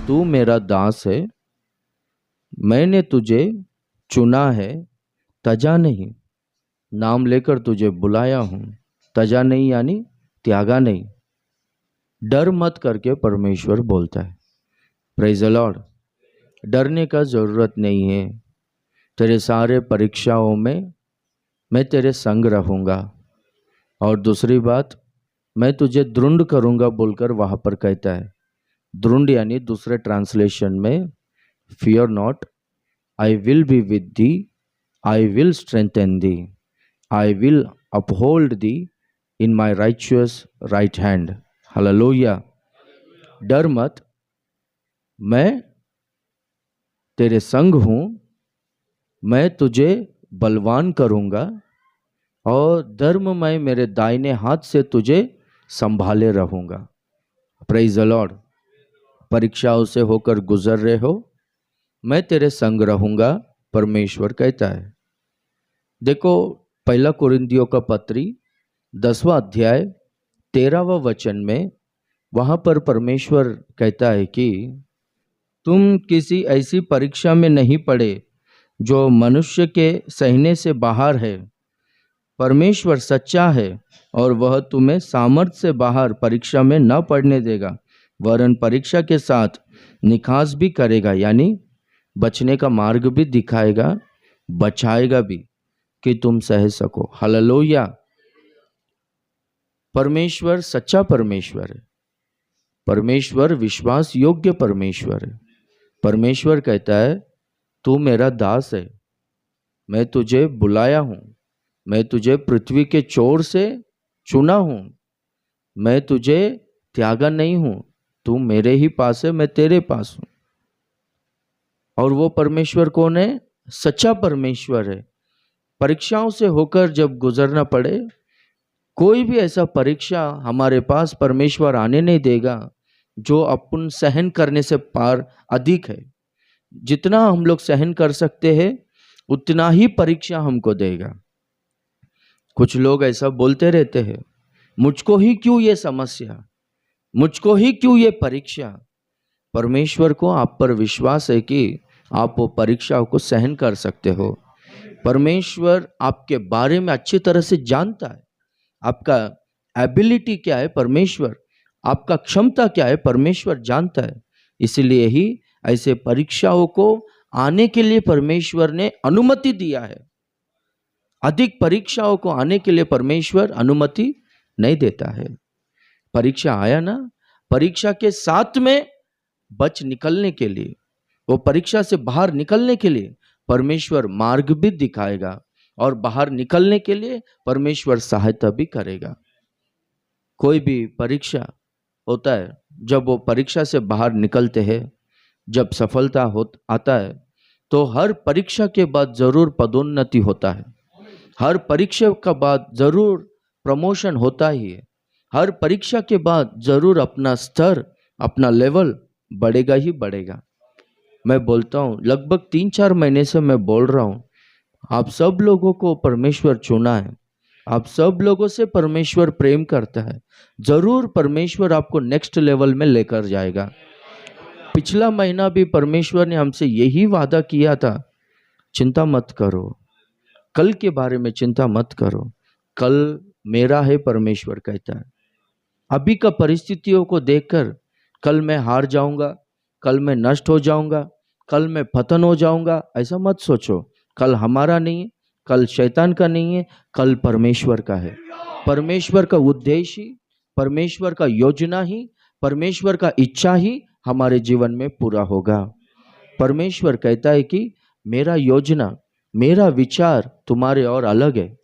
तू मेरा दास है, मैंने तुझे चुना है, तजा नहीं। नाम लेकर तुझे बुलाया हूं, तजा नहीं यानी त्यागा नहीं। डर मत करके परमेश्वर बोलता है। Praise the Lord. डरने का जरूरत नहीं है। तेरे सारे परीक्षाओं में मैं तेरे संग रहूंगा। और दूसरी बात, मैं तुझे दृढ़ करूंगा बोलकर वहां पर कहता है। दृढ़ यानी दूसरे ट्रांसलेशन में fear not, I will be with the, I will strengthen the, I will uphold the in my righteous right hand. Hallelujah. डर मत, मैं तेरे संग हूं, मैं तुझे बलवान करूंगा और धर्ममय मेरे दाहिने हाथ से तुझे संभाले रहूंगा। Praise the Lord. परीक्षाओं से होकर गुजर रहे हो, मैं तेरे संग रहूंगा, परमेश्वर कहता है। देखो, पहला कुरिन्थियों का पत्री 10वां अध्याय 13वां वचन में वहां पर परमेश्वर कहता है कि तुम किसी ऐसी परीक्षा में नहीं पड़े जो मनुष्य के सहने से बाहर है। परमेश्वर सच्चा है और वह तुम्हें सामर्थ्य से बाहर परीक्षा में न पड़ने देगा, वरन परीक्षा के साथ निखास भी करेगा, यानी बचने का मार्ग भी दिखाएगा, बचाएगा भी कि तुम सह सको। हालेलुया। परमेश्वर सच्चा परमेश्वर है। परमेश्वर विश्वास योग्य परमेश्वर है। परमेश्वर कहता है, तू मेरा दास है, मैं तुझे बुलाया हूं, मैं तुझे पृथ्वी के छोर से चुना हूं, मैं तुझे त्यागा नहीं हूं, तू मेरे ही पास है, मैं तेरे पास हूं। और वो परमेश्वर कौन है? सच्चा परमेश्वर है। परीक्षाओं से होकर जब गुजरना पड़े, कोई भी ऐसा परीक्षा हमारे पास परमेश्वर आने नहीं देगा जो अपन सहन करने से पार अधिक है। जितना हम लोग सहन कर सकते हैं उतना ही परीक्षा हमको देगा। कुछ लोग ऐसा बोलते रहते हैं, मुझको ही क्यों ये समस्या, मुझको ही क्यों ये परीक्षा। परमेश्वर को आप पर विश्वास है कि आप वो परीक्षाओं को सहन कर सकते हो। परमेश्वर आपके बारे में अच्छी तरह से जानता है। आपका एबिलिटी क्या है, परमेश्वर आपका क्षमता क्या है, परमेश्वर जानता है। इसलिए ही ऐसे परीक्षाओं को आने के लिए परमेश्वर ने अनुमति दिया है। अधिक परीक्षाओं को आने के लिए परमेश्वर अनुमति नहीं देता है। परीक्षा आया ना, परीक्षा के साथ में बच निकलने के लिए, वो परीक्षा से बाहर निकलने के लिए परमेश्वर मार्ग भी दिखाएगा और बाहर निकलने के लिए परमेश्वर सहायता भी करेगा। कोई भी परीक्षा होता है, जब वो परीक्षा से बाहर निकलते हैं, जब सफलता आता है, तो हर परीक्षा के बाद जरूर पदोन्नति होता है। हर परीक्षा के बाद जरूर प्रमोशन होता ही है। हर परीक्षा के बाद जरूर अपना स्तर, अपना लेवल बढ़ेगा ही बढ़ेगा। मैं बोलता हूँ, लगभग 3-4 महीने से मैं बोल रहा हूँ, आप सब लोगों को परमेश्वर चुना है, आप सब लोगों से परमेश्वर प्रेम करता है। जरूर परमेश्वर आपको नेक्स्ट लेवल में लेकर जाएगा। पिछला महीना भी परमेश्वर ने हमसे यही वादा किया था, चिंता मत करो, कल के बारे में चिंता मत करो, कल मेरा है, परमेश्वर कहता है। अभी का परिस्थितियों को देखकर कल मैं हार जाऊंगा, कल मैं नष्ट हो जाऊंगा, कल मैं पतन हो जाऊंगा, ऐसा मत सोचो। कल हमारा नहीं है, कल शैतान का नहीं है, कल परमेश्वर का है। परमेश्वर का उद्देश्य ही, परमेश्वर का योजना ही, परमेश्वर का इच्छा ही हमारे जीवन में पूरा होगा। परमेश्वर कहता है कि मेरा योजना, मेरा विचार तुम्हारे और अलग है।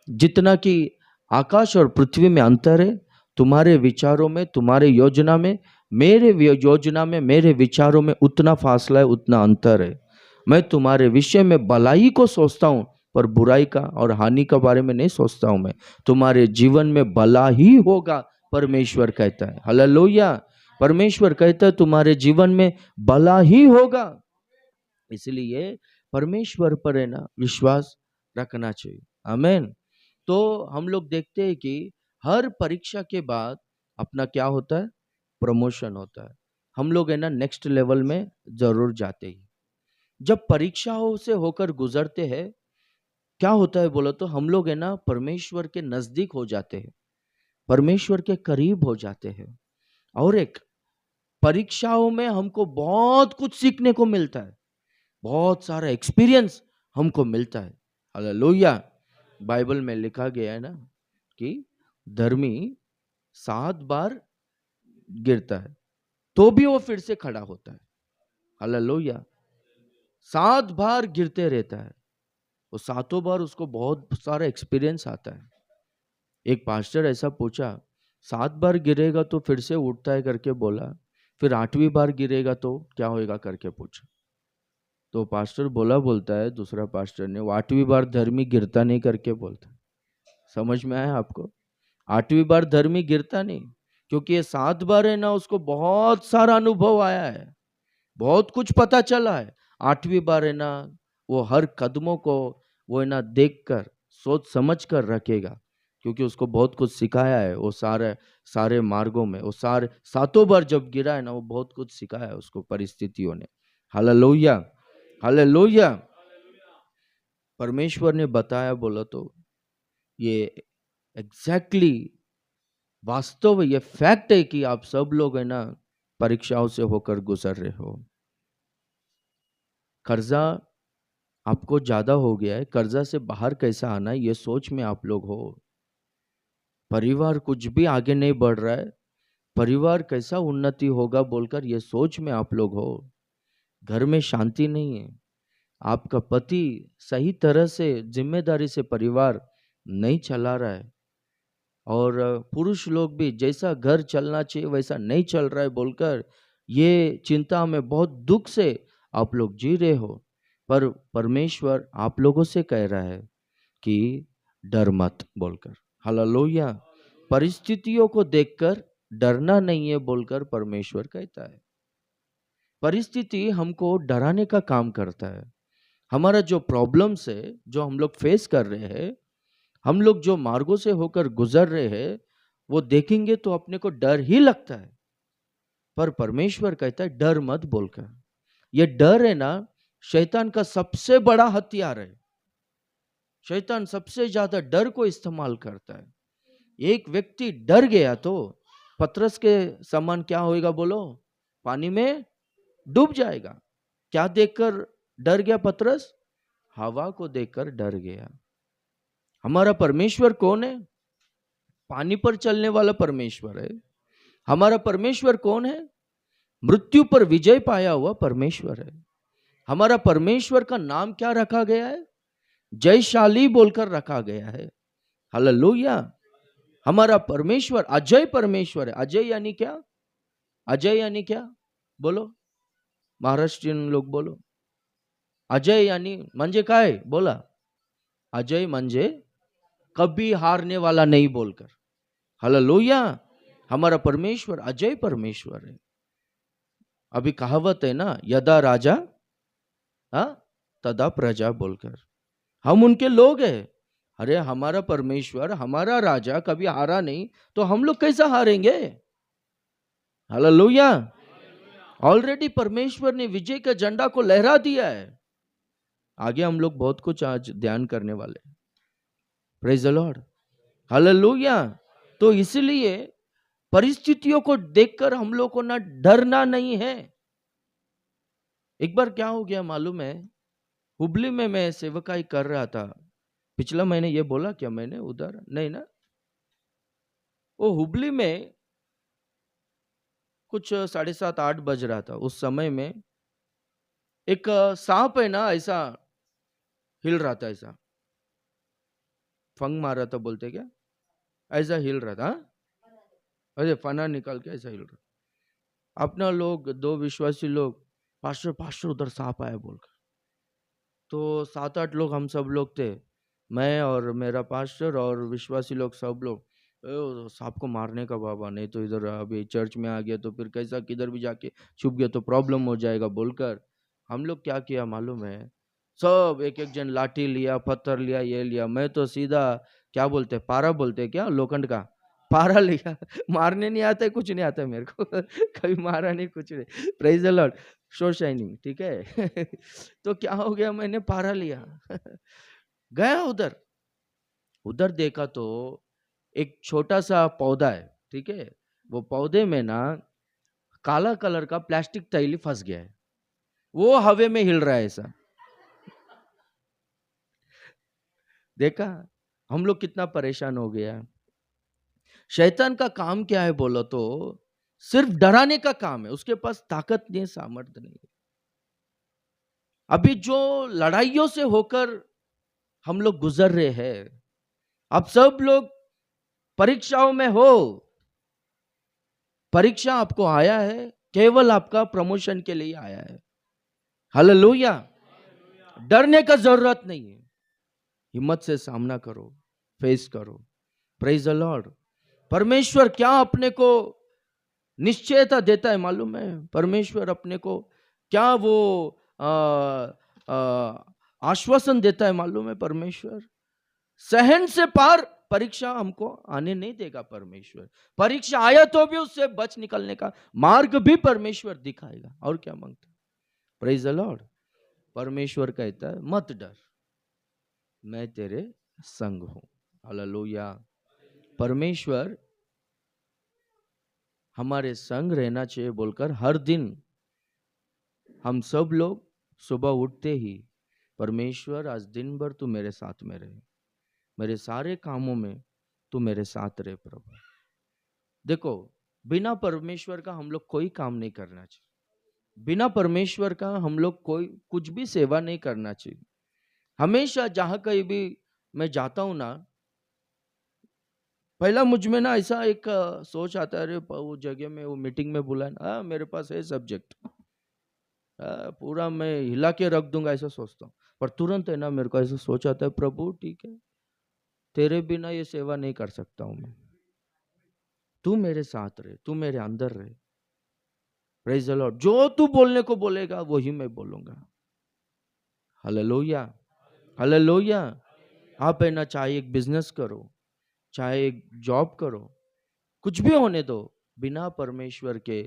जितना कि आकाश और पृथ्वी में अंतर है, तुम्हारे विचारों में, तुम्हारे योजना में, मेरे योजना में, मेरे विचारों में उतना फासला है, उतना अंतर है। मैं तुम्हारे विषय में भलाई को सोचता हूँ, पर बुराई का और हानि का बारे में नहीं सोचता हूँ। मैं तुम्हारे जीवन में भला ही होगा, परमेश्वर कहता है। हालेलुया। परमेश्वर कहता है तुम्हारे जीवन में भला ही होगा। इसलिए परमेश्वर पर है ना विश्वास रखना चाहिए। आमीन। तो हम लोग देखते हैं कि हर परीक्षा के बाद अपना क्या होता है, प्रमोशन होता है। हम लोग है ना नेक्स्ट लेवल में जरूर जाते ही। जब परीक्षाओं से होकर गुजरते हैं, क्या होता है बोलो तो हम लोग है ना परमेश्वर के नजदीक हो जाते हैं, परमेश्वर के करीब हो जाते हैं। और एक परीक्षाओं में हमको बहुत कुछ सीखने को मिलता है, बहुत सारा एक्सपीरियंस हमको मिलता है। हालेलुया। बाइबल में लिखा गया है ना कि धर्मी 7 बार गिरता है तो भी वो फिर से खड़ा होता है। हालेलुया। 7 बार गिरते रहता है, वो सातों बार उसको बहुत सारा एक्सपीरियंस आता है। एक पास्टर ऐसा पूछा, 7 बार गिरेगा तो फिर से उठता है करके बोला, फिर 8वीं बार गिरेगा तो क्या होएगा करके पूछा। तो पास्टर बोलता है, दूसरा पास्टर ने, वो 8वीं बार धर्मी गिरता नहीं करके बोलता। समझ में आया आपको? 8वीं बार धर्मी गिरता नहीं, क्योंकि ये 7 बार है ना उसको बहुत सारा अनुभव आया है, बहुत कुछ पता चला है। 8वीं बार है ना वो हर कदमों को वो है ना देख कर सोच समझ कर रखेगा, क्योंकि उसको बहुत कुछ सिखाया है। वो सारे सारे मार्गों में वो सारे 7 बार जब गिरा है ना, वो बहुत कुछ सिखाया है उसको परिस्थितियों ने। Hallelujah, hallelujah. परमेश्वर ने बताया बोला तो ये एग्जैक्टली वास्तव, ये फैक्ट है कि आप सब लोग है ना परीक्षाओं से होकर गुजर रहे हो। कर्जा आपको ज्यादा हो गया है, कर्जा से बाहर कैसा आना है ये सोच में आप लोग हो। परिवार कुछ भी आगे नहीं बढ़ रहा है, परिवार कैसा उन्नति होगा बोलकर ये सोच में आप लोग हो। घर में शांति नहीं है, आपका पति सही तरह से जिम्मेदारी से परिवार नहीं चला रहा है, और पुरुष लोग भी जैसा घर चलना चाहिए वैसा नहीं चल रहा है बोलकर ये चिंता में बहुत दुख से आप लोग जी रहे हो। पर परमेश्वर आप लोगों से कह रहा है कि डर मत बोलकर। हालेलुया। परिस्थितियों को देखकर डरना नहीं है बोलकर परमेश्वर कहता है। परिस्थिति हमको डराने का काम करता है। हमारा जो प्रॉब्लम्स है, जो हम लोग फेस कर रहे हैं, हम लोग जो मार्गों से होकर गुजर रहे हैं, वो देखेंगे तो अपने को डर ही लगता है। पर परमेश्वर कहता है डर मत बोलकर। ये डर है ना शैतान का सबसे बड़ा हथियार है। शैतान सबसे ज्यादा डर को इस्तेमाल करता है। एक व्यक्ति डर गया तो पतरस के समान क्या होएगा बोलो? पानी में डूब जाएगा। क्या देखकर डर गया पतरस? हवा को देखकर डर गया। हमारा परमेश्वर कौन है? पानी पर चलने वाला परमेश्वर है। हमारा परमेश्वर कौन है? मृत्यु पर विजय पाया हुआ परमेश्वर है। हमारा परमेश्वर का नाम क्या रखा गया है? जयशाली बोलकर रखा गया है। हालेलुया। हमारा परमेश्वर अजय परमेश्वर है। अजय यानी क्या? अजय यानी क्या बोलो? महाराष्ट्रीयन लोग बोलो। अजय यानी म्हणजे काय बोला? अजय म्हणजे कभी हारने वाला नहीं बोलकर। हालेलुया। हमारा परमेश्वर अजय परमेश्वर है। अभी कहावत है ना, यदा राजा तदा प्रजा बोलकर। हम उनके लोग हैं। अरे हमारा परमेश्वर, हमारा राजा कभी हारा नहीं तो हम लोग कैसा हारेंगे? हालेलुया। ऑलरेडी परमेश्वर ने विजय का झंडा को लहरा दिया है। आगे हम लोग बहुत कुछ आज ध्यान करने वाले। Praise the Lord. हालेलुया। तो इसलिए परिस्थितियों को देखकर हम लोग को ना डरना नहीं है। एक बार क्या हो गया मालूम है? हुबली में मैं सेवकाई कर रहा था। पिछला महीने ये बोला क्या मैंने उधर? नहीं ना। वो हुबली में कुछ 7:30-8 बज रहा था। उस समय में एक सांप है ना ऐसा हिल रहा था, ऐसा फंग मार रहा था बोलते क्या, ऐसा हिल रहा था। अरे फना निकाल के ऐसा हिल रहा। अपना लोग 2 विश्वासी लोग, पास्टर पास्टर उधर सांप आया बोलकर। तो 7-8 लोग हम सब लोग थे, मैं और मेरा पास्टर और विश्वासी लोग सब लोग। सांप को मारने का बाबा, नहीं तो इधर अभी चर्च में आ गया तो फिर कैसा किधर भी जाके छुप गया तो प्रॉब्लम हो जाएगा बोलकर हम लोग क्या किया मालूम है? सब एक एक जन लाठी लिया, पत्थर लिया, ये लिया। मैं तो सीधा क्या बोलते, पारा बोलते क्या, लोखंड का पारा लिया, मारने नहीं आता है, कुछ नहीं आता है मेरे को कभी मारा नहीं, कुछ नहीं, praise the Lord, show shining, ठीक है तो क्या हो गया, मैंने पारा लिया गया उधर, उधर देखा तो एक छोटा सा पौधा है, ठीक है, वो पौधे में ना काला कलर का प्लास्टिक थैली फंस गया है, वो हवे में हिल रहा है ऐसा। देखा हम लोग कितना परेशान हो गया। शैतान का काम क्या है बोलो तो सिर्फ डराने का काम है, उसके पास ताकत नहीं, सामर्थ्य नहीं। अभी जो लड़ाइयों से होकर हम लोग गुजर रहे हैं, आप सब लोग परीक्षाओं में हो, परीक्षा आपको आया है केवल आपका प्रमोशन के लिए आया है। हालेलुया, डरने का जरूरत नहीं है, हिम्मत से सामना करो, फेस करो, प्रेज द लॉर्ड। परमेश्वर क्या अपने को निश्चयता देता है मालूम है? परमेश्वर अपने को क्या वो आश्वासन देता है मालूम है? परमेश्वर सहन से पार परीक्षा हमको आने नहीं देगा। परमेश्वर परीक्षा आया तो भी उससे बच निकलने का मार्ग भी परमेश्वर दिखाएगा। और क्या मांगता? Praise the Lord. परमेश्वर कहता है मत डर, मैं तेरे संग हूं। हालेलुया। परमेश्वर हमारे संग रहना चाहिए बोलकर हर दिन हम सब लोग सुबह उठते ही, परमेश्वर आज दिन भर तू मेरे साथ में रहे, मेरे सारे कामों में तू मेरे साथ रहे प्रभु। देखो बिना परमेश्वर का हम लोग कोई काम नहीं करना चाहिए, बिना परमेश्वर का हम लोग कोई कुछ भी सेवा नहीं करना चाहिए। हमेशा जहां कहीं भी मैं जाता हूं ना, पहला मुझ में ना ऐसा एक सोच आता है, अरे वो जगह में वो मीटिंग में बुलाए ना, मेरे पास है सब्जेक्ट, पूरा मैं हिला के रख दूंगा ऐसा सोचता हूँ। पर तुरंत है ना मेरे को ऐसा सोच आता है, प्रभु ठीक है, तेरे बिना ये सेवा नहीं कर सकता हूं मैं, तू मेरे साथ रहे, तू मेरे अंदर रहे। Praise the Lord. जो तू बोलने को बोलेगा वही मैं बोलूंगा। Hallelujah, hallelujah. आप है ना चाहे एक बिजनेस करो, चाहे एक जॉब करो, कुछ भी होने दो, बिना परमेश्वर के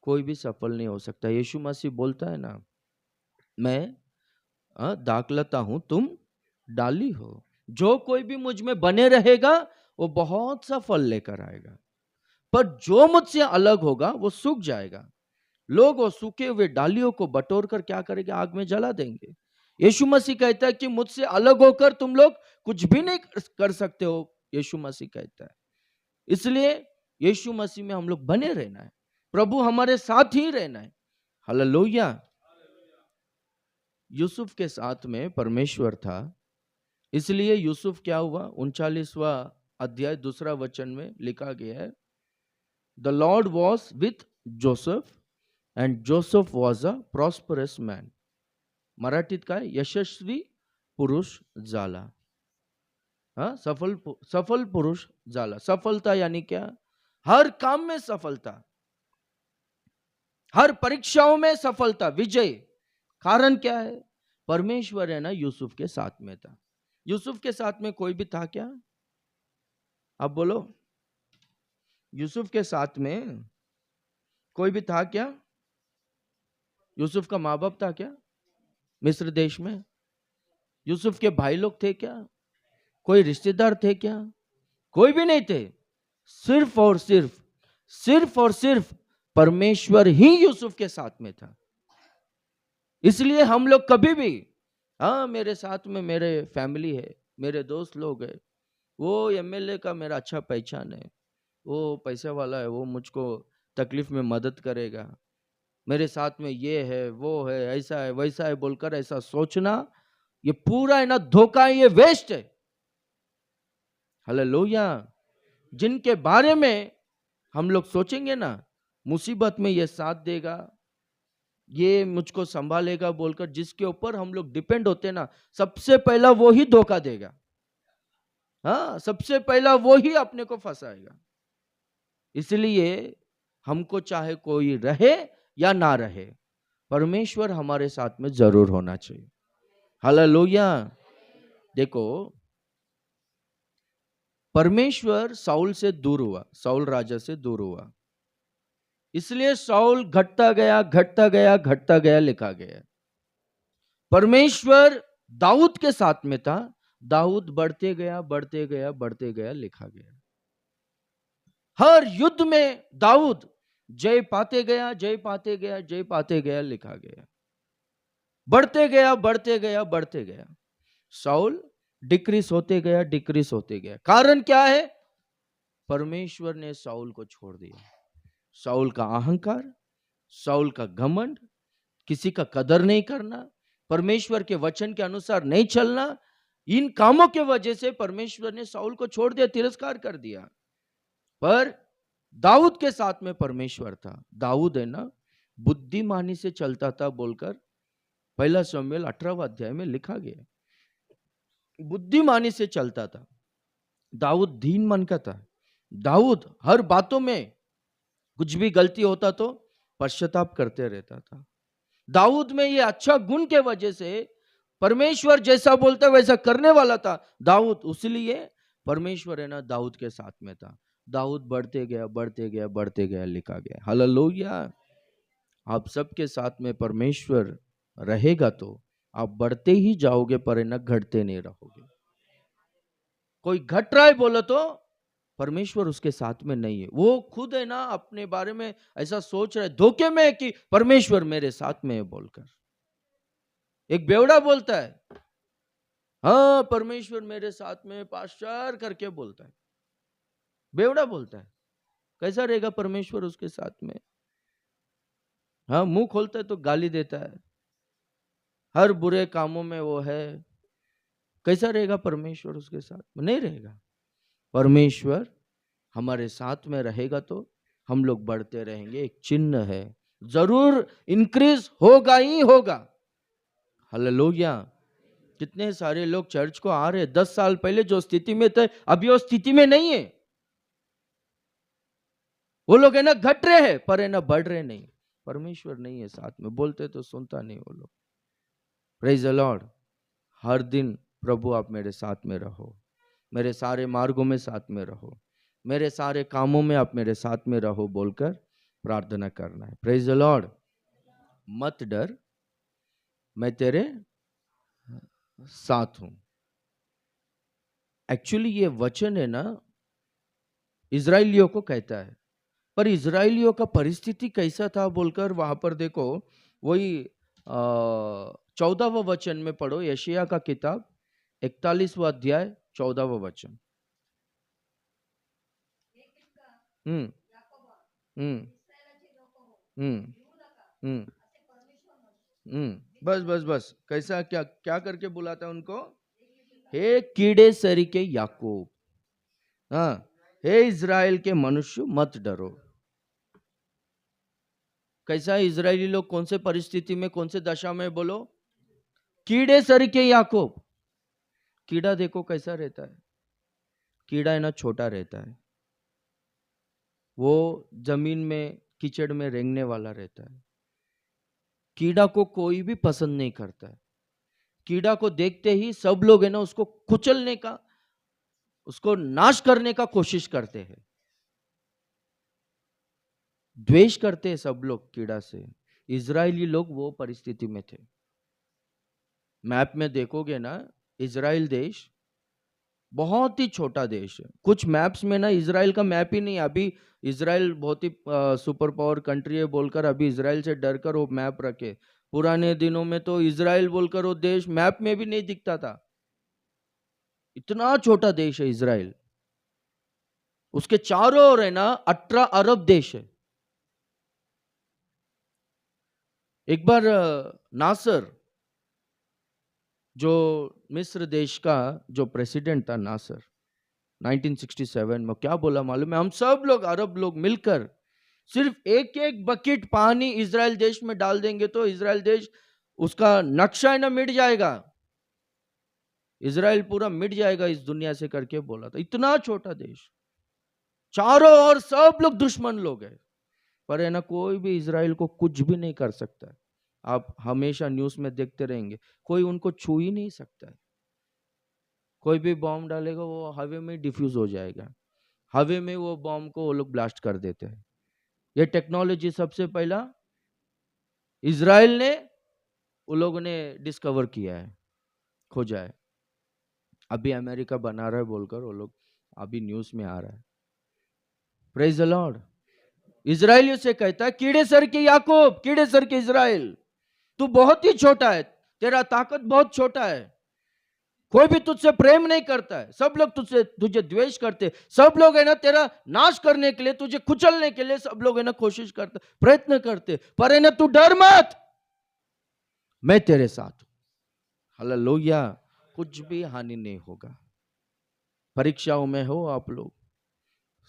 कोई भी सफल नहीं हो सकता। यीशु मसीह बोलता है ना, मैं दाखलता हूं, तुम डाली हो, जो कोई भी मुझ में बने रहेगा वो बहुत सा फल लेकर आएगा, पर जो मुझसे अलग होगा वो सूख जाएगा। लोग वो सूखे हुए डालियों को बटोर कर क्या करेंगे? आग में जला देंगे। यीशु मसीह कहता है कि मुझसे अलग होकर तुम लोग कुछ भी नहीं कर सकते हो, यीशु मसीह कहता है। इसलिए यीशु मसीह में हम लोग बने रहना है, प्रभु हमारे साथ ही रहना है। हालेलुया। यूसुफ के साथ में परमेश्वर था, इसलिए यूसुफ क्या हुआ? 39वां अध्याय 2 वचन में लिखा गया है, the Lord was with Joseph and Joseph was a prosperous man. मराठीत काय? यशस्वी पुरुष झाला। हाँ, सफल पुरुष झाला। सफलता यानी क्या? हर काम में सफलता, हर परीक्षाओं में सफलता, विजय। कारण क्या है? परमेश्वर है ना यूसुफ के साथ में था। यूसुफ के साथ में कोई भी था क्या? आप बोलो, यूसुफ के साथ में कोई भी था क्या? यूसुफ का माँ बाप था क्या मिस्र देश में? यूसुफ के भाई लोग थे क्या? कोई रिश्तेदार थे क्या? कोई भी नहीं थे। सिर्फ और सिर्फ परमेश्वर ही यूसुफ के साथ में था। इसलिए हम लोग कभी भी, हाँ मेरे साथ में मेरे फैमिली है, मेरे दोस्त लोग है, वो एमएलए का मेरा अच्छा पहचान है, वो पैसे वाला है, वो मुझको तकलीफ में मदद करेगा, मेरे साथ में ये है वो है ऐसा है वैसा है बोलकर ऐसा सोचना, ये पूरा है ना धोखा है, ये वेस्ट है। हालेलुया। जिनके बारे में हम लोग सोचेंगे ना मुसीबत में ये साथ देगा, ये मुझको संभालेगा बोलकर, जिसके ऊपर हम लोग डिपेंड होते ना, सबसे पहला वो ही धोखा देगा। हाँ, सबसे पहला वो ही अपने को फंसाएगा। इसलिए हमको चाहे कोई रहे या ना रहे, परमेश्वर हमारे साथ में जरूर होना चाहिए। हालेलुया। देखो परमेश्वर साउल से दूर हुआ, साउल राजा से दूर हुआ, इसलिए साउल घटता गया, घटता गया, घटता गया लिखा गया। परमेश्वर दाऊद के साथ में था, दाऊद बढ़ते गया, बढ़ते गया, बढ़ते गया लिखा गया। हर युद्ध में दाऊद जय पाते गया, जय पाते गया, जय पाते गया लिखा गया। बढ़ते गया, बढ़ते गया, बढ़ते गया। साउल डिक्रीज होते गया, डिक्रीज होते गया। कारण क्या है? परमेश्वर ने साउल को छोड़ दिया। साउल का अहंकार, साउल का घमंड, किसी का कदर नहीं करना, परमेश्वर के वचन के अनुसार नहीं चलना, इन कामों के वजह से परमेश्वर ने साउल को छोड़ दिया, तिरस्कार कर दिया। पर दाऊद के साथ में परमेश्वर था। दाऊद है ना, बुद्धिमानी से चलता था बोलकर पहला शमूएल 18वां अध्याय में लिखा गया। बुद्धिमानी से चलता था। दाऊद दीन मन का था। दाऊद हर बातों में कुछ भी गलती होता तो पश्चाताप करते रहता था। दाऊद में ये अच्छा गुण के वजह से परमेश्वर जैसा बोलता वैसा करने वाला था दाऊद, उसलिए परमेश्वर है ना दाऊद के साथ में था। दाऊद बढ़ते गया, बढ़ते गया, बढ़ते गया लिखा गया। हालेलुया। आप सबके साथ में परमेश्वर रहेगा तो आप बढ़ते ही जाओगे, पर ना घटते नहीं रहोगे। कोई घट रहा है बोलो तो परमेश्वर उसके साथ में नहीं है। वो खुद है ना अपने बारे में ऐसा सोच रहा है, धोखे में है कि परमेश्वर मेरे साथ में है बोलकर। एक बेवड़ा बोलता है, हाँ परमेश्वर मेरे साथ में पास्टर करके बोलता है। बेवड़ा बोलता है। कैसा रहेगा परमेश्वर उसके साथ में? हाँ, मुंह खोलता है तो गाली देता है, हर बुरे कामों में वो है। कैसा रहेगा परमेश्वर उसके साथ में? नहीं रहेगा। परमेश्वर हमारे साथ में रहेगा तो हम लोग बढ़ते रहेंगे। एक चिन्ह है, जरूर इंक्रीज होगा ही होगा। हालेलुया। कितने सारे लोग चर्च को आ रहे, 10 साल पहले जो स्थिति में थे अभी वो स्थिति में नहीं है। वो लोग है ना घट रहे हैं पर है ना बढ़ रहे नहीं। परमेश्वर नहीं है साथ में, बोलते तो सुनता नहीं वो लोग। Praise the Lord. हर दिन प्रभु आप मेरे साथ में रहो, मेरे सारे मार्गों में साथ में रहो, मेरे सारे कामों में आप मेरे साथ में रहो बोलकर प्रार्थना करना है। Praise the Lord. मत डर, मैं तेरे साथ हूं। एक्चुअली ये वचन है ना इजराइलियों को कहता है, पर इजराइलियों का परिस्थिति कैसा था बोलकर वहां पर देखो, वही 14वां वचन में पढ़ो, यशायाह का किताब 41वां अध्याय 14वां वचन। हम्म हम्म हम्म हम्म बस बस बस, कैसा क्या क्या करके बुलाता है उनको? हे कीड़े सरी के याकूब, हाँ, हे इजराइल के मनुष्य मत डरो। कैसा इजरायली लोग कौन से परिस्थिति में, कौन से दशा में बोलो? कीड़े सरी के याकूब। कीड़ा देखो कैसा रहता है, कीड़ा है ना छोटा रहता है, वो जमीन में कीचड़ में रेंगने वाला रहता है। कीड़ा को कोई भी पसंद नहीं करता है। कीड़ा को देखते ही सब लोग है ना उसको कुचलने का, उसको नाश करने का कोशिश करते हैं, द्वेष करते हैं सब लोग कीड़ा से। इजरायली लोग वो परिस्थिति में थे। मैप में देखोगे ना, इजराइल देश बहुत ही छोटा देश है। कुछ मैप्स में ना इजराइल का मैप ही नहीं। अभी इजराइल बहुत ही सुपर पावर कंट्री है बोलकर अभी इजराइल से डरकर वो मैप रखे। पुराने दिनों में तो इजराइल बोलकर वो देश मैप में भी नहीं दिखता था। इतना छोटा देश है इजराइल। उसके चारों ओर है ना 18 अरब देश है। एक बार नासर, जो मिस्र देश का जो प्रेसिडेंट था नासर, 1967 में क्या बोला मालूम है? हम सब लोग अरब लोग मिलकर सिर्फ एक एक बकेट पानी इजराइल देश में डाल देंगे तो इजराइल देश, उसका नक्शा है ना मिट जाएगा, इजराइल पूरा मिट जाएगा इस दुनिया से करके बोला था। इतना छोटा देश, चारों ओर सब लोग दुश्मन लोग हैं, पर है ना कोई भी इजराइल को कुछ भी नहीं कर सकता है। आप हमेशा न्यूज में देखते रहेंगे, कोई उनको छू ही नहीं सकता है, कोई भी बॉम्ब डालेगा वो हवा में डिफ्यूज हो जाएगा, हवा में वो बॉम्ब को वो लोग ब्लास्ट कर देते हैं। ये टेक्नोलॉजी सबसे पहला इजराइल ने, वो लोगों ने डिस्कवर किया है, खोजा है। अभी अमेरिका बना रहा है बोलकर वो लोग अभी न्यूज में आ रहा है। Praise the Lord. इजराइलियों से कहता है, कीड़े सर के याकूब, कीड़े सर के इजराइल, तू बहुत ही छोटा है, तेरा ताकत बहुत छोटा है, कोई भी तुझसे प्रेम नहीं करता है, सब लोग तुझे द्वेष करते, सब लोग है ना तेरा नाश करने के लिए, तुझे कुचलने के लिए सब लोग है ना कोशिश करते, प्रयत्न करते, पर है ना तू डर मत, मैं तेरे साथ हूं। हालेलुया। कुछ भी हानि नहीं होगा। परीक्षाओं में हो आप लोग,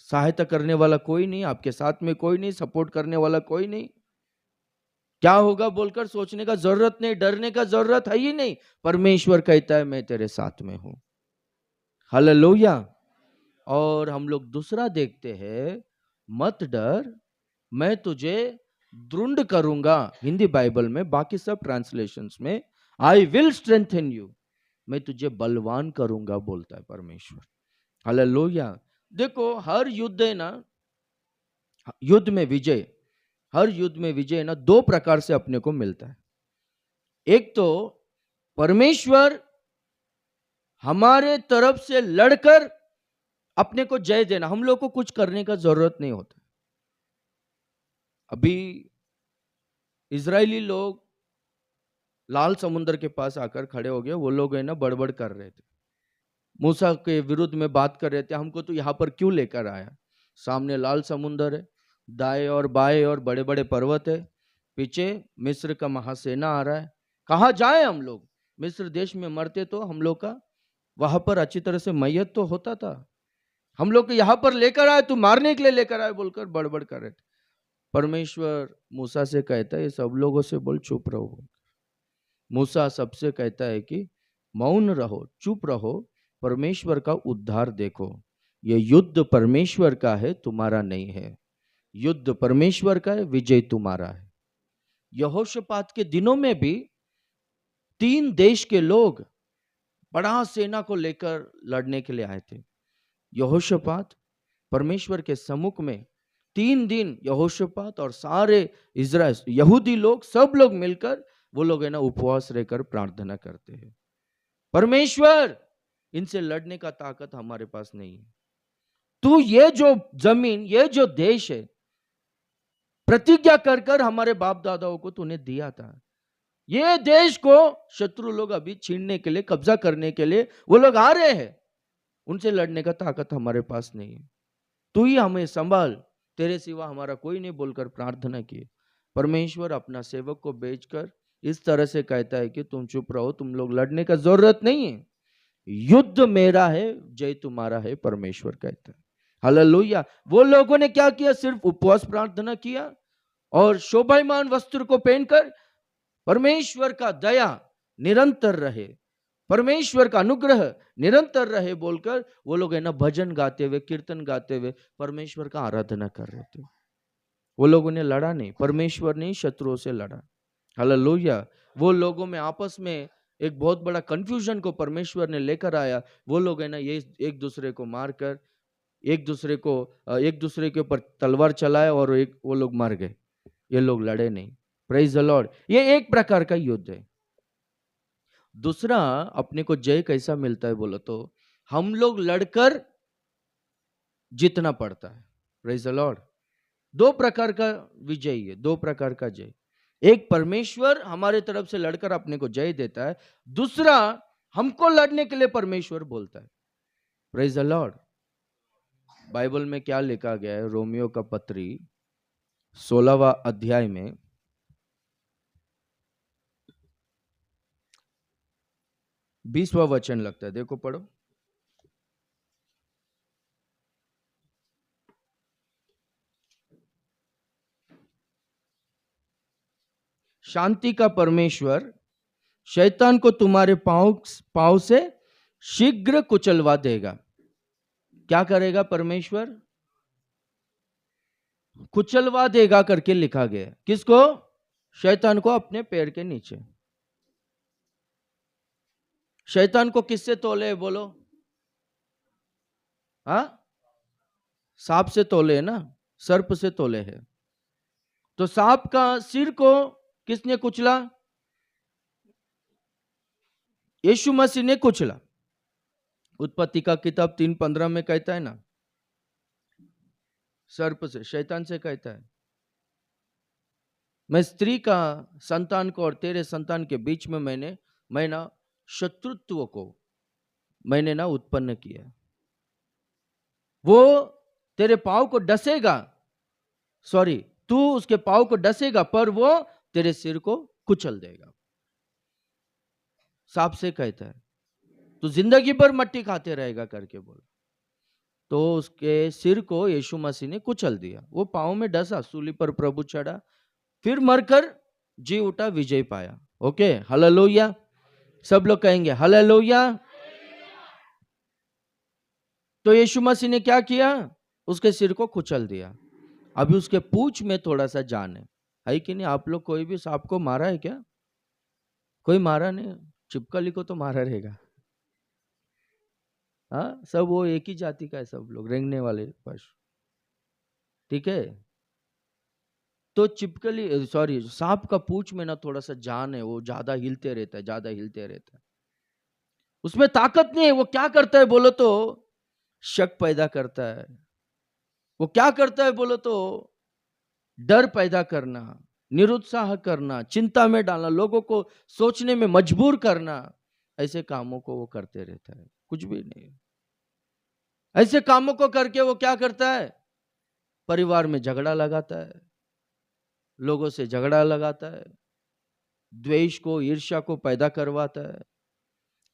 सहायता करने वाला कोई नहीं, आपके साथ में कोई नहीं, सपोर्ट करने वाला कोई नहीं, क्या होगा बोलकर सोचने का जरूरत नहीं, डरने का जरूरत है ही नहीं। परमेश्वर कहता है मैं तेरे साथ में हूं। हालेलुया। और हम लोग दूसरा देखते हैं, मत डर, मैं तुझे दृढ़ करूंगा। हिंदी बाइबल में, बाकी सब ट्रांसलेशंस में आई विल स्ट्रेंथन यू, मैं तुझे बलवान करूंगा बोलता है परमेश्वर। हालेलुया। देखो हर युद्ध है ना, युद्ध में विजय, हर युद्ध में विजय ना दो प्रकार से अपने को मिलता है। एक तो परमेश्वर हमारे तरफ से लड़कर अपने को जय देना, हम लोग को कुछ करने का जरूरत नहीं होता। अभी इजरायली लोग लाल समुद्र के पास आकर खड़े हो गए, वो लोग है ना बड़बड़ कर रहे थे, मूसा के विरुद्ध में बात कर रहे थे, हमको तो यहां पर क्यों लेकर आया, सामने लाल समुद्र है, दाएं और बाएं और बड़े बड़े पर्वत है, पीछे मिस्र का महासेना आ रहा है, कहाँ जाए हम लोग, मिस्र देश में मरते तो हम लोग का वहां पर अच्छी तरह से मैयत तो होता था, हम लोग को यहाँ पर लेकर आए, तू मारने के लिए लेकर आए बोलकर बड़बड़ कर रहे थे। परमेश्वर मूसा से कहता है सब लोगों से बोल चुप रहो। मूसा सबसे कहता है कि मौन रहो, चुप रहो, परमेश्वर का उद्धार देखो, ये युद्ध परमेश्वर का है, तुम्हारा नहीं है, युद्ध परमेश्वर का है, विजय तुम्हारा है। यहोशापात के दिनों में भी 3 देश के लोग बड़ा सेना को लेकर लड़ने के लिए आए थे। यहोशापात परमेश्वर के सम्मुख में 3 दिन यहोशापात और सारे इजराइल यहूदी लोग सब लोग मिलकर वो लोग है ना उपवास रहकर प्रार्थना करते हैं, परमेश्वर इनसे लड़ने का ताकत हमारे पास नहीं है, तू ये जो जमीन, ये जो देश है, प्रतिज्ञा कर कर हमारे बाप दादाओं को तूने दिया था, ये देश को शत्रु लोग अभी छीनने के लिए, कब्जा करने के लिए वो लोग आ रहे हैं, उनसे लड़ने का ताकत हमारे पास नहीं है, तू ही हमें संभाल, तेरे सिवा हमारा कोई नहीं बोलकर प्रार्थना की। परमेश्वर अपना सेवक को भेजकर इस तरह से कहता है कि तुम चुप रहो, तुम लोग लड़ने का जरूरत नहीं है, युद्ध मेरा है, जय तुम्हारा है, परमेश्वर कहता है। हालेलुया। वो लोगों ने क्या किया, सिर्फ उपवास प्रार्थना किया और शोभायमान वस्त्र को पहनकर परमेश्वर का दया निरंतर रहे, परमेश्वर का अनुग्रह निरंतर रहे बोलकर वो लोग है ना भजन गाते हुए, कीर्तन गाते हुए परमेश्वर का आराधना कर रहे थे। वो लोगों ने लड़ा नहीं, परमेश्वर ने शत्रुओं से लड़ा। हालेलुया। वो लोगों में आपस में एक बहुत बड़ा कंफ्यूजन को परमेश्वर ने लेकर आया, वो लोग है ना ये एक दूसरे को मारकर एक दूसरे के ऊपर तलवार चलाए और वो लोग मर गए, ये लोग लड़े नहीं। Praise the Lord. ये एक प्रकार का युद्ध है। दूसरा, अपने को जय कैसा मिलता है बोलो तो हम लोग लड़कर जीतना पड़ता है। Praise the Lord. 2 प्रकार का विजय है, 2 प्रकार का जय। एक परमेश्वर हमारे तरफ से लड़कर अपने को जय देता है, दूसरा हमको लड़ने के लिए परमेश्वर बोलता है। Praise the Lord. बाइबल में क्या लिखा गया है, रोमियो का पत्री 16वां अध्याय में 20वां वचन लगता है, देखो पढ़ो। शांति का परमेश्वर शैतान को तुम्हारे पांव से शीघ्र कुचलवा देगा। क्या करेगा परमेश्वर? कुचलवा देगा करके लिखा गया। किसको? शैतान को अपने पैर के नीचे। शैतान को किससे तोले बोलो? हाँ, सांप से तोले है ना, सर्प से तोले है। तो सांप का सिर को किसने कुचला? यीशु मसीह ने कुचला। उत्पत्ति का किताब 3:15 में कहता है ना, सर्प से, शैतान से कहता है, मैं स्त्री का संतान को और तेरे संतान के बीच में मैं ना शत्रुत्व को मैंने ना उत्पन्न किया। वो तेरे पांव को डसेगा, सॉरी, तू उसके पांव को डसेगा पर वो तेरे सिर को कुचल देगा। सांप से कहता है तू जिंदगी भर मट्टी खाते रहेगा करके बोला। तो उसके सिर को यीशु मसीह ने कुचल दिया। वो पांव में डसा, सूली पर प्रभु चढ़ा, फिर मरकर जी उठा, विजय पाया। Okay, hallelujah. सब लोग कहेंगे हालेलुया। तो यीशु मसीह ने क्या किया? उसके सिर को कुचल दिया। अभी उसके पूंछ में थोड़ा सा जान है कि नहीं? आप लोग कोई भी सांप को मारा है क्या? कोई मारा नहीं। छिपकली को तो मारा रहेगा। हाँ, सब वो एक ही जाति का है, सब लोग रेंगने वाले पशु, ठीक है। तो छिपकली, सॉरी, सांप का पूंछ में ना थोड़ा सा जान है, वो ज्यादा हिलते रहता है, ज्यादा हिलते रहता है। उसमें ताकत नहीं है। वो क्या करता है बोलो तो शक पैदा करता है। वो क्या करता है बोलो तो डर पैदा करना, निरुत्साह करना, चिंता में डालना, लोगों को सोचने में मजबूर करना, ऐसे कामों को वो करते रहता है। कुछ भी नहीं। ऐसे कामों को करके वो क्या करता है? परिवार में झगड़ा लगाता है, लोगों से झगड़ा लगाता है, द्वेष को, ईर्ष्या को पैदा करवाता है,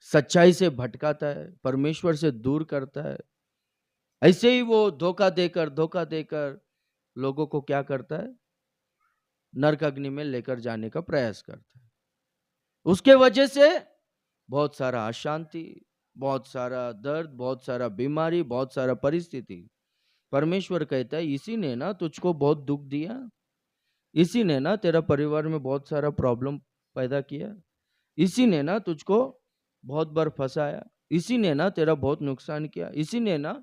सच्चाई से भटकाता है, परमेश्वर से दूर करता है। ऐसे ही वो धोखा देकर लोगों को क्या करता है? नरक अग्नि में लेकर जाने का प्रयास करता है। उसके वजह से बहुत सारा अशांति, बहुत सारा दर्द, बहुत सारा बीमारी, बहुत सारा परिस्थिति। परमेश्वर कहता है इसी ने ना तुझको बहुत दुख दिया, इसी ने ना तेरा परिवार में बहुत सारा प्रॉब्लम पैदा किया, इसी ने ना तुझको बहुत बार फंसाया, इसी ने ना तेरा बहुत नुकसान किया, इसी ने ना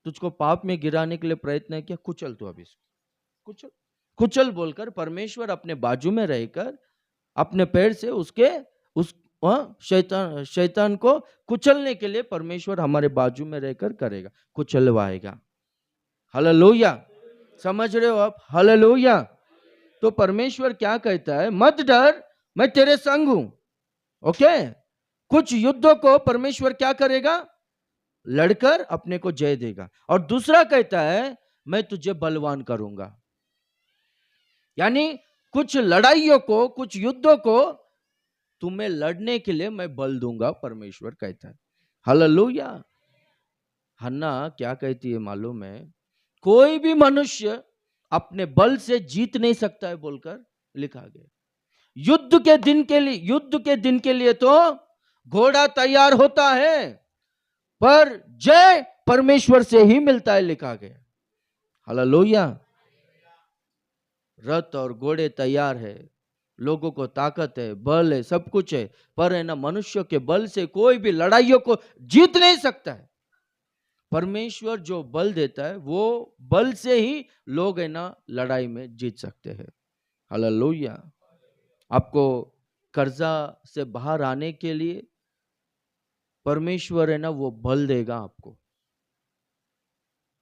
तुझको पाप में गिराने के लिए प्रयत्न किया। कुचल तू अभी, कुचल कुचल बोलकर परमेश्वर अपने बाजू में रहकर अपने पैर से उसके उस शैतान को कुचलने के लिए परमेश्वर हमारे बाजू में रहकर करेगा, कुचलवाएगा। हालेलुया। समझ रहे हो आप? हालेलुया। तो परमेश्वर क्या कहता है? मत डर, मैं तेरे संग हूं। ओके। कुछ युद्धों को परमेश्वर क्या करेगा? लड़कर अपने को जय देगा। और दूसरा कहता है मैं तुझे बलवान करूंगा। यानी कुछ लड़ाइयों को, कुछ युद्धों को तुम्हें लड़ने के लिए मैं बल दूंगा, परमेश्वर कहता है। हालेलुया। हन्ना क्या कहती है मालूम है? कोई भी मनुष्य अपने बल से जीत नहीं सकता है बोलकर लिखा गया। युद्ध के दिन के लिए तो घोड़ा तैयार होता है, पर जय परमेश्वर से ही मिलता है, लिखा गया। हालेलुया। रथ और घोड़े तैयार है, लोगों को ताकत है, बल है, सब कुछ है, पर है ना मनुष्य के बल से कोई भी लड़ाइयों को जीत नहीं सकता है। परमेश्वर जो बल देता है वो बल से ही लोग है ना लड़ाई में जीत सकते हैं। हालेलुया। आपको कर्जा से बाहर आने के लिए परमेश्वर है ना वो बल देगा आपको।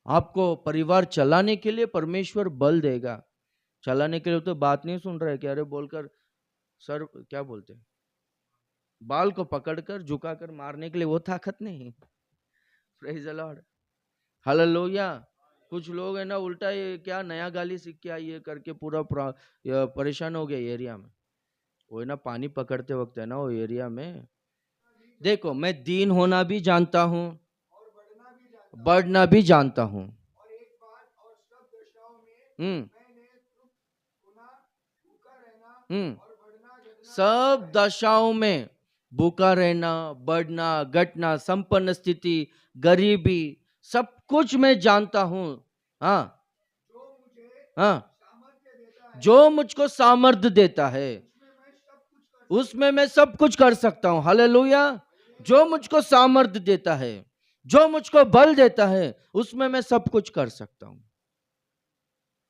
आपको परिवार चलाने के लिए परमेश्वर बल देगा। चलाने के लिए तो बात नहीं सुन रहा है, क्या? अरे बोलकर सर क्या बोलते हैं, बाल को पकड़कर झुकाकर मारने के लिए वो ताकत नहीं। Praise the Lord. हालेलुया। कुछ लोग है ना उल्टा ये क्या नया गाली सीख के आई है करके पूरा परेशान हो गया एरिया में। वो है ना पानी पकड़ते वक्त है ना वो एरिया में, देखो मैं दीन होना भी जानता हूँ, बढ़ना भी जानता हूँ। सब दशाओं में भूखा रहना, बढ़ना, घटना, संपन्न स्थिति, गरीबी, सब कुछ मैं जानता हूं। हाँ हाँ, जो मुझको सामर्थ्य देता है उसमें मैं सब कुछ कर सकता हूं। हालेलुया। जो मुझको सामर्थ्य देता है, जो मुझको बल देता है उसमें मैं सब कुछ कर सकता हूं।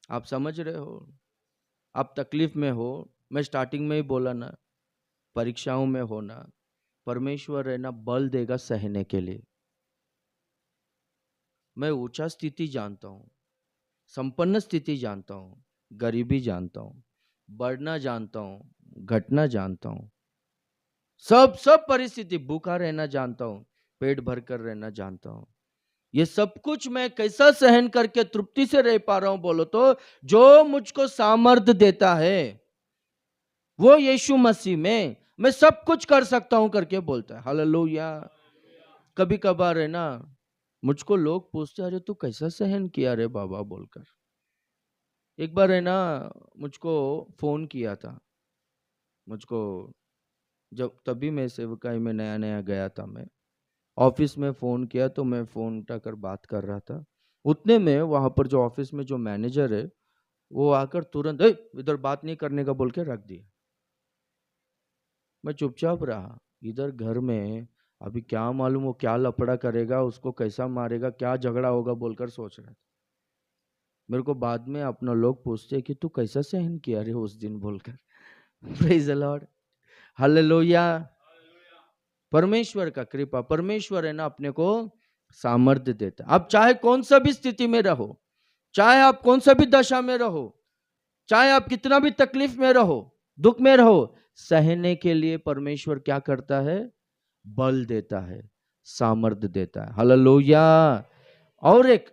आप समझ रहे हो? आप तकलीफ में हो, मैं स्टार्टिंग में ही बोला ना, परीक्षाओं में होना, परमेश्वर है ना बल देगा सहने के लिए। मैं ऊंचा स्थिति जानता हूं, संपन्न स्थिति जानता हूं, गरीबी जानता हूं, बढ़ना जानता हूं, घटना जानता हूं, सब सब परिस्थिति, भूखा रहना जानता हूं, पेट भर कर रहना जानता हूं। ये सब कुछ मैं कैसा सहन करके तृप्ति से रह पा रहा हूं बोलो तो, जो मुझको सामर्थ्य देता है वो यीशु मसीह में मैं सब कुछ कर सकता हूं करके बोलता है। हालेलुया। कभी कभार है ना मुझको लोग पूछते, अरे तू कैसा सहन किया रे बाबा बोलकर। एक बार है ना मुझको फोन किया था, मुझको जब तभी मैं सेवकाई में नया नया गया था, मैं ऑफिस में फोन किया तो मैं फोन उठाकर बात कर रहा था। उतने में वहां पर जो ऑफिस में जो मैनेजर है वो आकर तुरंत इधर बात नहीं करने का बोल के रख दिया। मैं चुपचाप रहा। इधर घर में अभी क्या मालूम वो क्या लफड़ा करेगा, उसको कैसा मारेगा, क्या झगड़ा होगा बोलकर सोच रहा था। मेरे को बाद में अपना लोग पूछते कि तू कैसा सहन किया रे उस दिन बोलकर। Praise the Lord, hallelujah. परमेश्वर का कृपा, परमेश्वर है ना अपने को सामर्थ्य देता है। आप चाहे कौन सा भी स्थिति में रहो, चाहे आप कौन सा भी दशा में रहो, चाहे आप कितना भी तकलीफ में रहो, दुख में रहो, सहने के लिए परमेश्वर क्या करता है? बल देता है, सामर्थ्य देता है। हालेलुया। और एक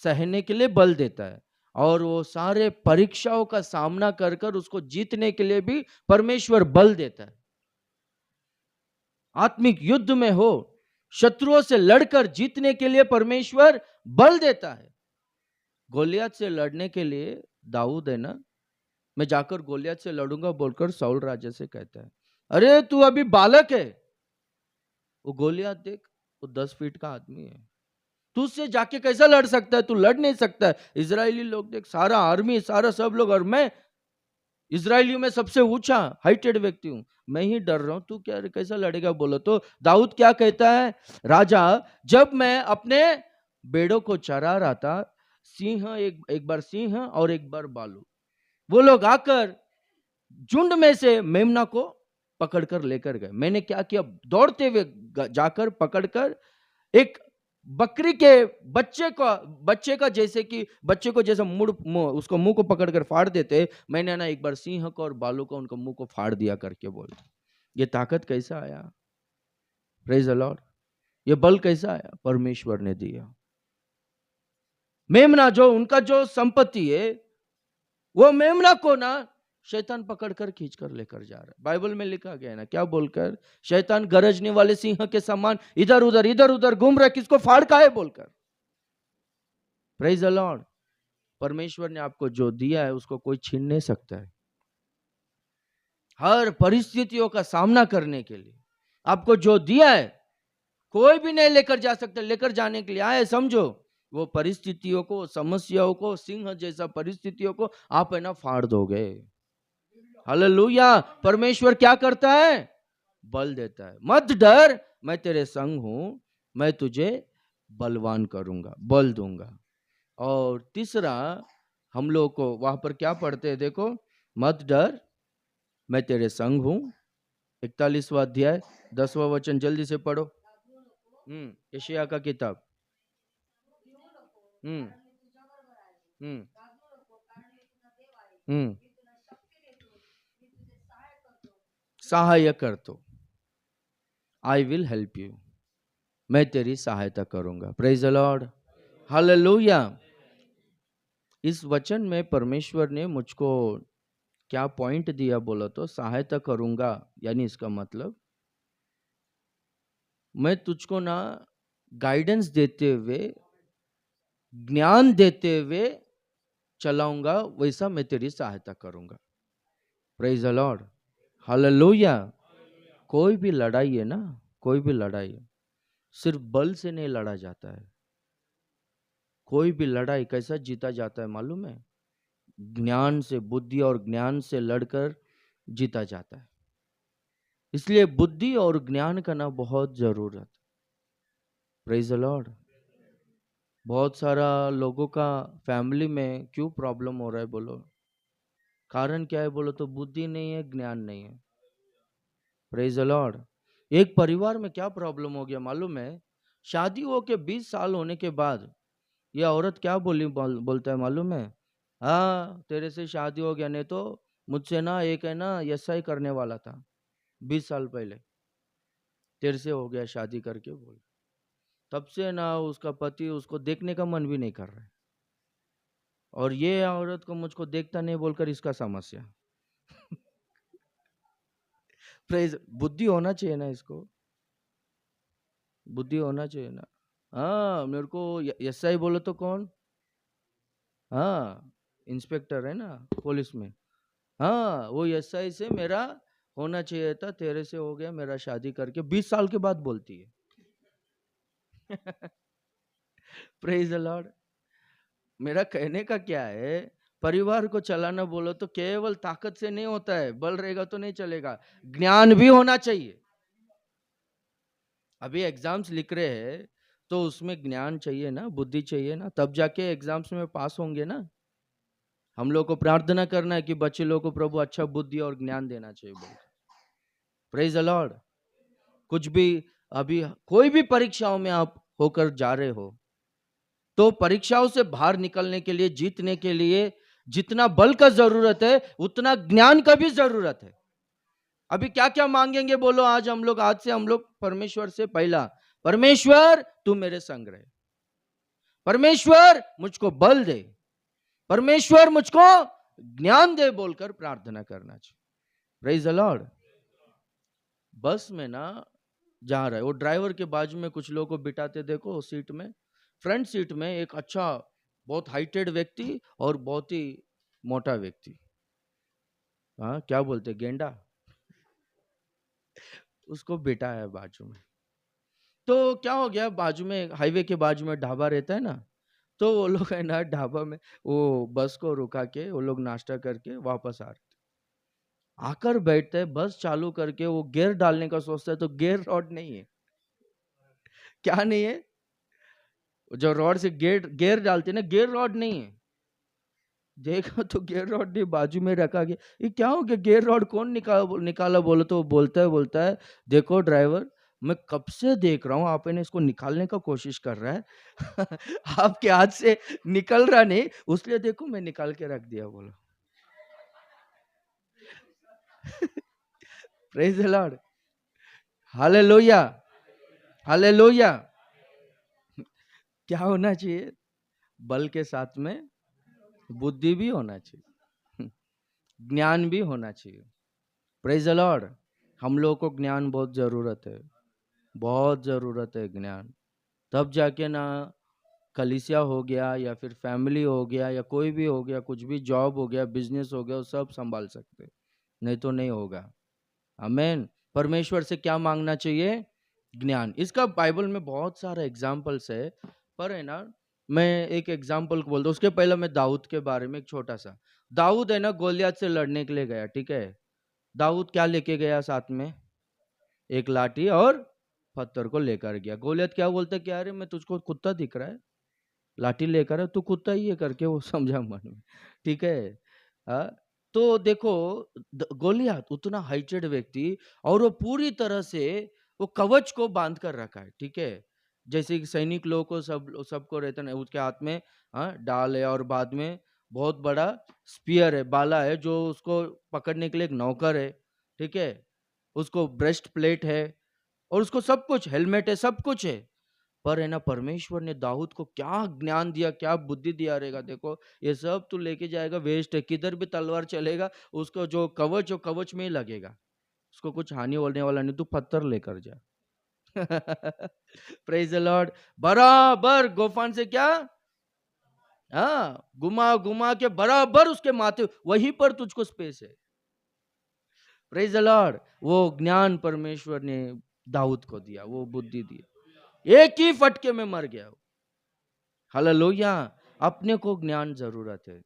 सहने के लिए बल देता है, और वो सारे परीक्षाओं का सामना कर कर उसको जीतने के लिए भी परमेश्वर बल देता है। आत्मिक युद्ध में हो, शत्रुओं से लड़कर जीतने के लिए परमेश्वर बल देता है। गोलियत से लड़ने के लिए दाऊद है ना, मैं जाकर गोलियत से लड़ूंगा बोलकर साउल राजा से कहता है, अरे तू अभी बालक है। वो गोलियत देख, वो 10 फीट का आदमी है, तू उससे जाके कैसा लड़ सकता है? तू लड़ नहीं सकता है। इजरायली लोग देख, सारा आर्मी, सारा सब लोग, और मैं इजरायलियों में सबसे ऊंचा हाइटेड व्यक्ति हूं, मैं ही डर रहा हूं, तू क्या कैसा लड़ेगा बोलो तो। दाऊद क्या कहता है, राजा जब मैं अपने बेड़ों को चरा रहा था, सिंह एक बार सिंह और एक बार बालू, वो लोग आकर झुंड में से मेमना को पकड़कर लेकर गए। मैंने क्या किया, दौड़ते हुए जाकर पकड़कर एक बकरी के बच्चे का जैसे कि बच्चे को जैसा उसको मुंह को पकड़कर फाड़ देते, मैंने ना एक बार सिंह को और बालू को उनको मुंह को फाड़ दिया करके बोलते। ये ताकत कैसा आया? Praise the Lord. ये बल कैसा आया? परमेश्वर ने दिया। मेमना जो उनका जो संपत्ति है, वो मेमना को ना शैतान पकड़कर खींचकर लेकर जा रहा है। बाइबल में लिखा गया है ना, क्या बोलकर? शैतान गरजने वाले सिंह के समान इधर उधर घूम रहा है, किसको फाड़ का है बोलकर। Praise the Lord. परमेश्वर ने आपको जो दिया है उसको कोई छीन नहीं सकता है। हर परिस्थितियों का सामना करने के लिए आपको जो दिया है कोई भी नहीं लेकर जा सकता। लेकर जाने के लिए आए समझो, वो परिस्थितियों को, समस्याओं को, सिंह जैसा परिस्थितियों को आप है ना फाड़ दोगे। हालेलुया। परमेश्वर क्या करता है? बल देता है। मत डर, मैं तेरे संग हूं, मैं तुझे बलवान करूंगा, बल दूंगा। और तीसरा हम लोग को वहां पर क्या पढ़ते हैं देखो, मत डर मैं तेरे संग हूं। 41वां अध्याय 10वां वचन जल्दी से पढ़ो। यशायाह का किताब। हम्म हम्म हम्म सहाय कर तो, आई विल हेल्प यू, मैं तेरी सहायता करूंगा। Praise the Lord, hallelujah. इस वचन में परमेश्वर ने मुझको क्या पॉइंट दिया बोलो तो, सहायता करूंगा यानी इसका मतलब मैं तुझको ना गाइडेंस देते हुए, ज्ञान देते हुए चलाऊंगा, वैसा मैं तेरी सहायता करूंगा। Praise the Lord, hallelujah. कोई भी लड़ाई है ना, कोई भी लड़ाई सिर्फ बल से नहीं लड़ा जाता है। कोई भी लड़ाई कैसा जीता जाता है मालूम है? ज्ञान से, बुद्धि और ज्ञान से लड़कर जीता जाता है। इसलिए बुद्धि और ज्ञान का ना बहुत जरूरत। Praise the Lord. बहुत सारा लोगों का फैमिली में क्यों प्रॉब्लम हो रहा है बोलो? कारण क्या है बोलो तो बुद्धि नहीं है, ज्ञान नहीं है। Praise the Lord. एक परिवार में क्या प्रॉब्लम हो गया मालूम है? शादी हो के 20 साल होने के बाद ये औरत क्या बोलता है मालूम है? हाँ, तेरे से शादी हो गया, नहीं तो मुझसे ना एक है ना एसआई करने वाला था 20 साल पहले, तेरे से हो गया शादी करके बोल। तब से ना उसका पति उसको देखने का मन भी नहीं कर रहा है, और ये औरत को मुझको देखता नहीं बोलकर इसका समस्या। प्रेज, बुद्धि होना चाहिए ना इसको, बुद्धि होना चाहिए ना। हाँ, मेरे को एसआई बोलो तो कौन? हाँ, इंस्पेक्टर है ना पुलिस में। हाँ, वो एसआई से मेरा होना चाहिए था, तेरे से हो गया मेरा शादी करके 20 साल के बाद बोलती है। Praise the Lord. मेरा कहने का क्या है, परिवार को चलाना बोलो तो केवल ताकत से नहीं होता है, बल रहेगा तो नहीं चलेगा, ज्ञान भी होना चाहिए। अभी एग्जाम्स लिख रहे हैं तो उसमें ज्ञान चाहिए ना, बुद्धि चाहिए ना, तब जाके एग्जाम्स में पास होंगे ना। हम लोग को प्रार्थना करना है कि बच्चे लोग को प्रभु अच्छा बुद्धि और ज्ञान देना चाहिए बोल। Praise the Lord. कुछ भी, अभी कोई भी परीक्षाओं में आप होकर जा रहे हो तो परीक्षाओं से बाहर निकलने के लिए, जीतने के लिए जितना बल का जरूरत है उतना ज्ञान का भी जरूरत है। अभी क्या क्या मांगेंगे बोलो? आज से हम लोग परमेश्वर से पहला, परमेश्वर तू मेरे संग रहे, परमेश्वर मुझको बल दे, परमेश्वर मुझको ज्ञान दे बोलकर प्रार्थना करना चाहिए। Praise the Lord. बस में ना जा रहा है, वो ड्राइवर के बाजू में कुछ लोगों को बिठाते देखो सीट में, फ्रंट सीट में एक अच्छा बहुत हाइटेड व्यक्ति और बहुत ही मोटा व्यक्ति, हाँ क्या बोलते गेंडा, उसको बिठा है बाजू में। तो क्या हो गया, बाजू में हाईवे के बाजू में ढाबा रहता है ना, तो वो लोग है ना ढाबा में वो बस को रुका के वो लोग नाश्ता करके वापस आ रहे थे। आकर बैठते हैं, बस चालू करके वो गियर डालने का सोचता है तो गियर रॉड नहीं है। क्या नहीं है? जो रॉड से गियर गियर डालते हैं ना, गियर रॉड नहीं है। देखा तो गियर रॉड ने बाजू में रखा गया, ये क्या हो गया, गियर रॉड कौन निकाला बोलो तो बोलता है देखो ड्राइवर, मैं कब से देख रहा हूँ आप इन्हें इसको निकालने का कोशिश कर रहा है आपके हाथ से निकल रहा नहीं, उसलिए देखो मैं निकाल के रख दिया बोलो। Praise the Lord. Hallelujah, hallelujah. क्या होना चाहिए? बल के साथ में बुद्धि भी होना चाहिए, ज्ञान भी होना चाहिए। Praise the Lord. हम लोगों को ज्ञान बहुत जरूरत है, बहुत जरूरत है ज्ञान। तब जाके ना कलीसिया हो गया या फिर फैमिली हो गया या कोई भी हो गया, कुछ भी जॉब हो गया, बिजनेस हो गया, वो सब संभाल सकते, नहीं तो नहीं होगा। आमेन। परमेश्वर से क्या मांगना चाहिए? ज्ञान। इसका बाइबल में बहुत सारा एग्जाम्पल्स है, पर है ना मैं एक एग्जाम्पल को बोलता हूँ, उसके पहले मैं दाऊद के बारे में एक छोटा सा। दाऊद है ना गोलियत से लड़ने के लिए गया, ठीक है। दाऊद क्या लेके गया साथ में? एक लाठी और पत्थर को लेकर गया। गोलियत क्या बोलता है, क्या अरे मैं तुझको कुत्ता दिख रहा है, लाठी लेकर है, तू कुत्ता ही है करके वो समझा मन में, ठीक है। हाँ, तो देखो गोलियत उतना हाइटेड व्यक्ति, और वो पूरी तरह से वो कवच को बांध कर रखा है, ठीक है। जैसे कि सैनिक लोगों को सबको रहता है, उसके हाथ में हाँ डाल है, और बाद में बहुत बड़ा स्पीयर है, बाला है, जो उसको पकड़ने के लिए एक नौकर है, ठीक है। उसको ब्रेस्ट प्लेट है, और उसको सब कुछ, हेलमेट है, सब कुछ है। पर है ना परमेश्वर ने दाऊद को क्या ज्ञान दिया, क्या बुद्धि दिया रहेगा, देखो ये सब तू लेके जाएगा वेस्ट है, किधर भी तलवार चलेगा उसको जो कवच, जो कवच में ही लगेगा, उसको कुछ हानि होने वाला नहीं, तू पत्थर लेकर जा। Praise the Lord. बराबर गोफान से क्या, हाँ घुमा घुमा के बराबर उसके माथे वहीं पर तुझको स्पेस है। Praise the Lord. वो ज्ञान परमेश्वर ने दाऊद को दिया, वो बुद्धि दी, एक ही फटके में मर गया। हालेलुया। अपने को ज्ञान जरूरत है।